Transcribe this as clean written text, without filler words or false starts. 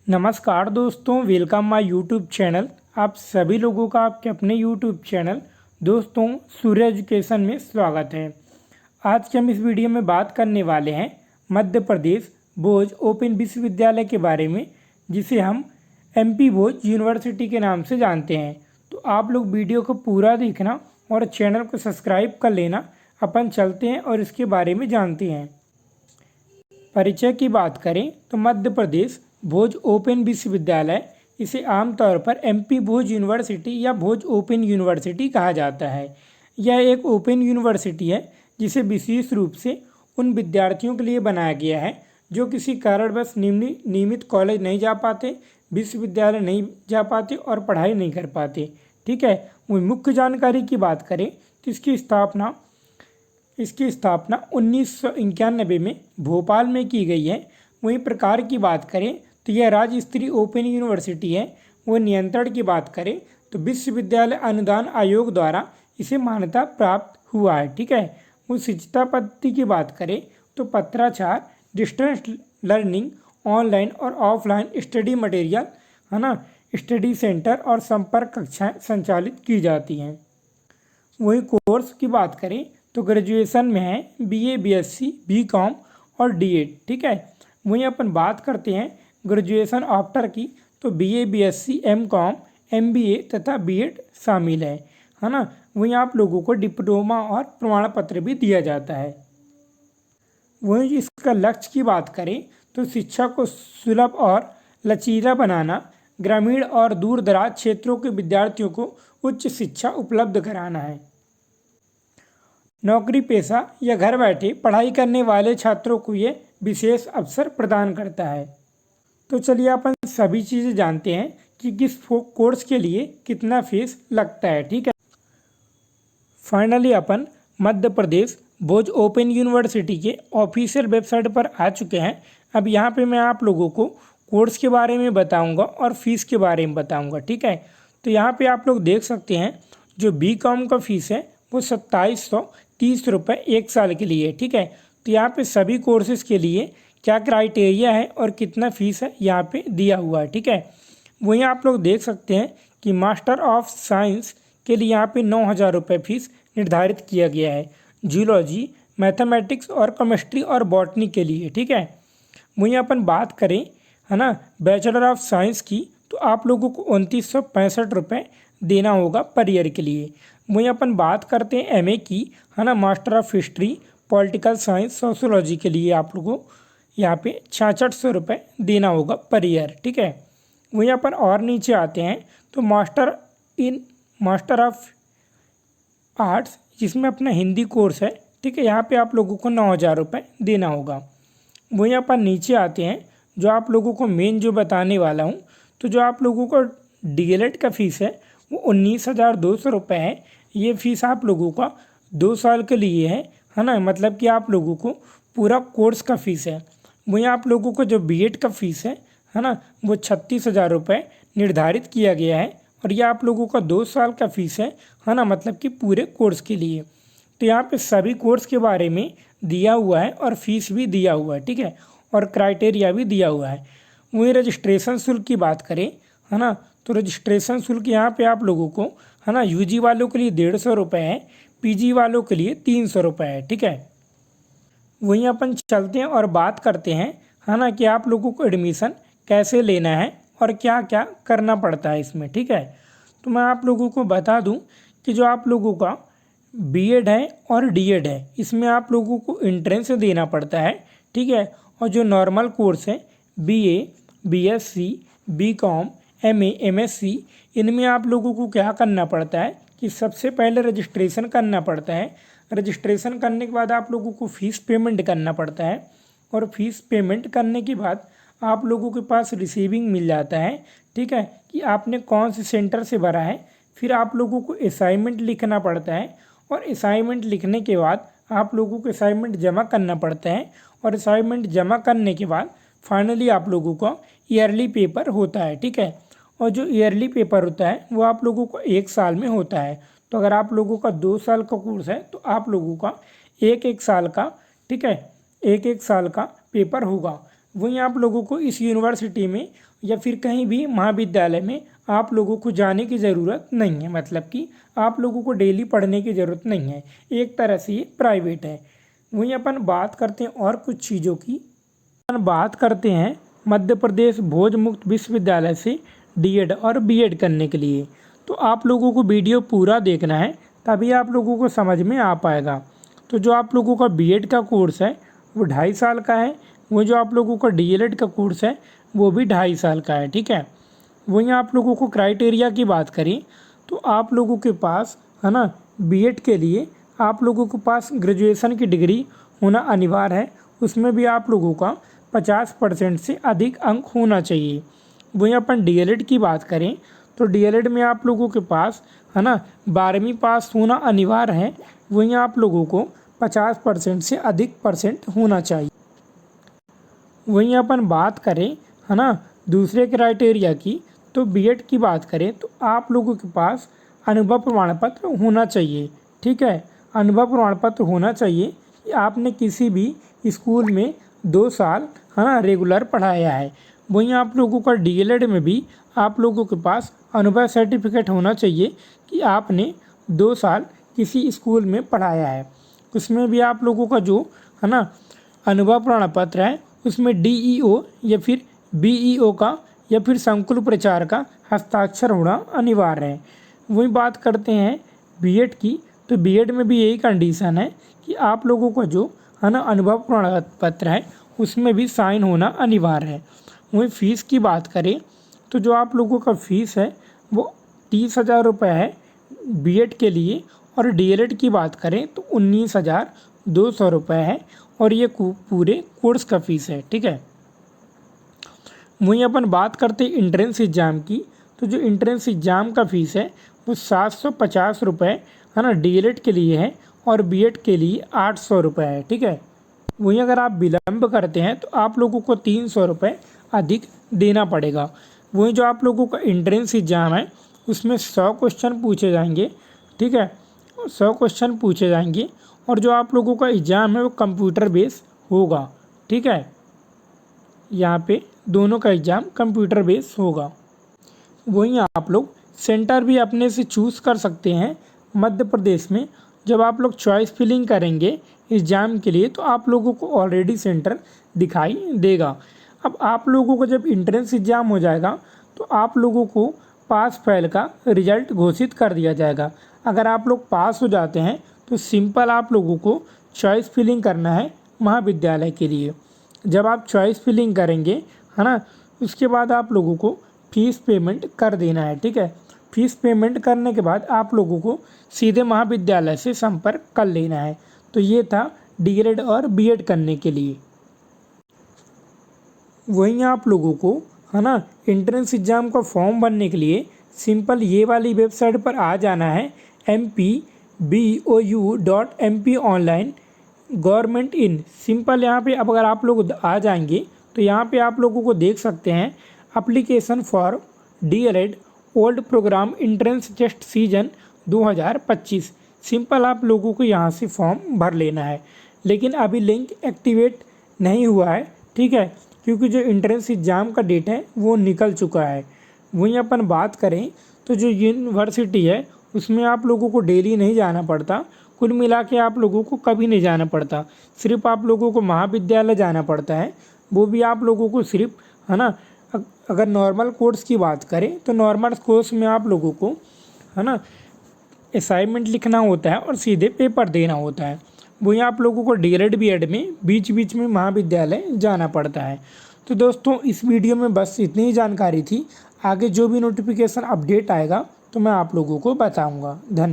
नमस्कार दोस्तों, welcome my YouTube channel. आप सभी लोगों का आपके अपने यूट्यूब चैनल दोस्तों सूर्य एजुकेशन में स्वागत है। आज के हम इस वीडियो में बात करने वाले हैं मध्य प्रदेश भोज ओपन विश्वविद्यालय के बारे में, जिसे हम एमपी भोज यूनिवर्सिटी के नाम से जानते हैं। तो आप लोग वीडियो को पूरा देखना और चैनल को सब्सक्राइब कर लेना। अपन चलते हैं और इसके बारे में जानते हैं। परिचय की बात करें तो मध्य प्रदेश भोज ओपन विश्वविद्यालय, इसे आमतौर पर एमपी भोज यूनिवर्सिटी या भोज ओपन यूनिवर्सिटी कहा जाता है। यह एक ओपन यूनिवर्सिटी है जिसे विशेष रूप से उन विद्यार्थियों के लिए बनाया गया है जो किसी कारणवश नियमित कॉलेज नहीं जा पाते, विश्वविद्यालय नहीं जा पाते और पढ़ाई नहीं कर पाते। ठीक है। वही मुख्य जानकारी की बात करें तो इसकी स्थापना 1991 में भोपाल में की गई है। वहीं प्रकार की बात करें तो यह राज्य स्तरीय ओपन यूनिवर्सिटी है। वो नियंत्रण की बात करें तो विश्वविद्यालय अनुदान आयोग द्वारा इसे मान्यता प्राप्त हुआ है। ठीक है। वो शिक्षा पद्धति की बात करें तो पत्राचार, डिस्टेंस लर्निंग, ऑनलाइन और ऑफलाइन स्टडी मटेरियल, है ना, स्टडी सेंटर और संपर्क कक्षाएँ संचालित की जाती हैं। वही कोर्स की बात करें तो ग्रेजुएशन में है बीए, बीएससी, बीकॉम और डीएड। ठीक है। वहीं अपन बात करते हैं ग्रेजुएशन आफ्टर की तो बीए, बीएससी, एमकॉम, एमबीए तथा बीएड शामिल है ना। वहीं आप लोगों को डिप्लोमा और प्रमाण पत्र भी दिया जाता है। वहीं इसका लक्ष्य की बात करें तो शिक्षा को सुलभ और लचीला बनाना, ग्रामीण और दूर दराज क्षेत्रों के विद्यार्थियों को उच्च शिक्षा उपलब्ध कराना है। नौकरी पेशा या घर बैठे पढ़ाई करने वाले छात्रों को ये विशेष अवसर प्रदान करता है। तो चलिए अपन सभी चीज़ें जानते हैं कि किस कोर्स के लिए कितना फीस लगता है। ठीक है। फाइनली अपन मध्य प्रदेश भोज ओपन यूनिवर्सिटी के ऑफिशियल वेबसाइट पर आ चुके हैं। अब यहाँ पे मैं आप लोगों को कोर्स के बारे में बताऊँगा और फीस के बारे में बताऊँगा। ठीक है। तो यहाँ पे आप लोग देख सकते हैं जो बीकॉम का फीस है वो 2730 रुपये एक साल के लिए। ठीक है। तो यहाँ पे सभी कोर्सेज़ के लिए क्या क्राइटेरिया है और कितना फ़ीस है यहाँ पे दिया हुआ है। ठीक है। वहीं आप लोग देख सकते हैं कि मास्टर ऑफ साइंस के लिए यहाँ पे 9000 रुपये फीस निर्धारित किया गया है। जूलॉजी, मैथमेटिक्स और केमिस्ट्री और बॉटनी के लिए। ठीक है। वहीं अपन बात करें, है ना, बैचलर ऑफ साइंस की तो आप लोगों को 2965 रुपये देना होगा पर ईयर के लिए। वहीं अपन बात करते हैं एमए की, है ना, master of history, political science, sociology के लिए आप लोगों को यहाँ पे 6600 रुपये देना होगा पर ईयर। ठीक है। वहीं अपन और नीचे आते हैं तो मास्टर ऑफ आर्ट्स, जिसमें अपना हिंदी कोर्स है। ठीक है। यहाँ पे आप लोगों को 9000 रुपये देना होगा। वहीं अपन नीचे आते हैं जो आप लोगों को मेन जो बताने वाला हूँ, तो जो आप लोगों को डीएलएड का फ़ीस है वो 19,200 रुपये है। ये फ़ीस आप लोगों का 2 साल के लिए है ना, मतलब कि आप लोगों को पूरा कोर्स का फ़ीस है। वहीं आप लोगों को जो बीएड का फ़ीस है ना, वो 36,000 रुपये निर्धारित किया गया है और ये आप लोगों का 2 साल का फ़ीस है ना, मतलब कि पूरे कोर्स के लिए। तो यहाँ पे सभी कोर्स के बारे में दिया हुआ है और फीस भी दिया हुआ है। ठीक है। और क्राइटेरिया भी दिया हुआ है। वहीं रजिस्ट्रेशन शुल्क की बात करें, है ना, तो रजिस्ट्रेशन शुल्क यहाँ पे आप लोगों को, है ना, यूजी वालों के लिए 150 रुपये है, पीजी वालों के लिए 300 रुपये है। ठीक है। वहीं अपन चलते हैं और बात करते हैं, है ना, कि आप लोगों को एडमिशन कैसे लेना है और क्या क्या करना पड़ता है इसमें। ठीक है। तो मैं आप लोगों को बता दूं कि जो आप लोगों का बीएड है और डीएड है, इसमें आप लोगों को एंट्रेंस देना पड़ता है। ठीक है। और जो नॉर्मल कोर्स है BA, BSc, BCom, MA, MSc, इनमें आप लोगों को क्या करना पड़ता है कि सबसे पहले रजिस्ट्रेशन करना पड़ता है। रजिस्ट्रेशन करने के बाद आप लोगों को फ़ीस पेमेंट करना पड़ता है और फीस पेमेंट करने के बाद आप लोगों के पास रिसीविंग मिल जाता है। ठीक है, कि आपने कौन से सेंटर से भरा है। फिर आप लोगों को असाइनमेंट लिखना पड़ता है और असाइनमेंट लिखने के बाद आप लोगों को असाइनमेंट जमा करना पड़ता है और असाइनमेंट जमा करने के बाद फाइनली आप लोगों का ईयरली पेपर होता है। ठीक है। और जो ईयरली पेपर होता है वो आप लोगों को 1 साल में होता है। तो अगर आप लोगों का 2 साल का कोर्स है तो आप लोगों का एक एक साल का, ठीक है, एक एक साल का पेपर होगा। वहीं आप लोगों को इस यूनिवर्सिटी में या फिर कहीं भी महाविद्यालय में आप लोगों को जाने की ज़रूरत नहीं है, मतलब कि आप लोगों को डेली पढ़ने की ज़रूरत नहीं है, एक तरह से ये प्राइवेट है। वहीं अपन बात करते हैं और कुछ चीज़ों की। अपन बात करते हैं मध्य प्रदेश भोज मुक्त विश्वविद्यालय से डीएड और बीएड करने के लिए। तो आप लोगों को वीडियो पूरा देखना है, तभी आप लोगों को समझ में आ पाएगा। तो जो आप लोगों का बीएड का कोर्स है वो 2.5 साल का है, वो जो आप लोगों का डीएलएड का कोर्स है वो भी 2.5 साल का है, ठीक है। वहीं आप लोगों को क्राइटेरिया की बात करें तो आप लोगों के पास है ना, बीएड के लिए आप लोगों के पास ग्रेजुएशन की डिग्री होना अनिवार्य है, उसमें भी आप लोगों का 50% से अधिक अंक होना चाहिए। वहीं अपन डीएलएड की बात करें तो डीएलएड में आप लोगों के पास है ना 12वीं पास होना अनिवार्य है, वहीं आप लोगों को 50% से अधिक परसेंट होना चाहिए। वहीं अपन बात करें है ना दूसरे क्राइटेरिया की, तो बीएड की बात करें तो आप लोगों के पास अनुभव प्रमाण पत्र होना चाहिए, ठीक है। अनुभव प्रमाण पत्र होना चाहिए कि आपने किसी भी स्कूल में 2 साल है ना रेगुलर पढ़ाया है। वहीं आप लोगों का डीएलएड में भी आप लोगों के पास अनुभव सर्टिफिकेट होना चाहिए कि आपने 2 साल किसी स्कूल में पढ़ाया है। उसमें भी आप लोगों का जो है ना अनुभव प्रमाण पत्र है उसमें डीईओ या फिर बीईओ का या फिर संकुल प्राचार्य का हस्ताक्षर होना अनिवार्य है। वही बात करते हैं बीएड की, तो बीएड में भी यही कंडीशन है कि आप लोगों का जो है ना अनुभव प्रमाण पत्र है उसमें भी साइन होना अनिवार्य है। वही फ़ीस की बात करें तो जो आप लोगों का फ़ीस है वो 30,000 रुपये है बीएड के लिए, और डीएलएड की बात करें तो 19,200 रुपये है, और ये पूरे कोर्स का फ़ीस है, ठीक है। वहीं अपन बात करते हैं इंट्रेंस एग्ज़ाम की, तो जो इंट्रेंस एग्ज़ाम का फ़ीस है वो 750 रुपये है ना डीएलएड के लिए है, और बीएड के लिए 800 रुपये है, ठीक है। वहीं अगर आप विलम्ब करते हैं तो आप लोगों को 300 रुपये अधिक देना पड़ेगा। वहीं जो आप लोगों का इंट्रेंस एग्ज़ाम है उसमें 100 क्वेश्चन पूछे जाएंगे, ठीक है, 100 क्वेश्चन पूछे जाएंगे, और जो आप लोगों का एग्ज़ाम है वो कंप्यूटर बेस होगा, ठीक है। यहाँ पे दोनों का एग्ज़ाम कंप्यूटर बेस होगा। वहीं आप लोग सेंटर भी अपने से चूज़ कर सकते हैं। मध्य प्रदेश में जब आप लोग चॉइस फिलिंग करेंगे एग्ज़ाम के लिए तो आप लोगों को ऑलरेडी सेंटर दिखाई देगा। अब आप लोगों को जब इंट्रेंस एग्ज़ाम हो जाएगा तो आप लोगों को पास फेल का रिजल्ट घोषित कर दिया जाएगा। अगर आप लोग पास हो जाते हैं तो सिंपल आप लोगों को चॉइस फिलिंग करना है महाविद्यालय के लिए। जब आप चॉइस फिलिंग करेंगे है ना, उसके बाद आप लोगों को फ़ीस पेमेंट कर देना है, ठीक है। फ़ीस पेमेंट करने के बाद आप लोगों को सीधे महाविद्यालय से संपर्क कर लेना है। तो ये था डीएलएड और बीएड करने के लिए। वहीं आप लोगों को है ना एंट्रेंस एग्ज़ाम का फॉर्म भरने के लिए सिंपल ये वाली वेबसाइट पर आ जाना है mpbou.mp online government in. Simple यहाँ पे अब अगर आप लोग आ जाएंगे तो यहाँ पे आप लोगों को देख सकते हैं application for DElEd old program entrance test season 2025। Simple आप लोगों को यहाँ से फॉर्म भर लेना है, लेकिन अभी लिंक एक्टिवेट नहीं हुआ है, ठीक है, क्योंकि जो एंट्रेंस एग्ज़ाम का डेट है वो निकल चुका है। वहीं अपन बात करें तो जो यूनिवर्सिटी है उसमें आप लोगों को डेली नहीं जाना पड़ता, कुल मिला के आप लोगों को कभी नहीं जाना पड़ता, सिर्फ आप लोगों को महाविद्यालय जाना पड़ता है। वो भी आप लोगों को सिर्फ है ना, अगर नॉर्मल कोर्स की बात करें तो नॉर्मल कोर्स में आप लोगों को है ना असाइनमेंट लिखना होता है और सीधे पेपर देना होता है। वहीं आप लोगों को डीएलएड बीएड में बीच बीच में महाविद्यालय जाना पड़ता है। तो दोस्तों इस वीडियो में बस इतनी ही जानकारी थी। आगे जो भी नोटिफिकेशन अपडेट आएगा तो मैं आप लोगों को बताऊंगा। धन्यवाद।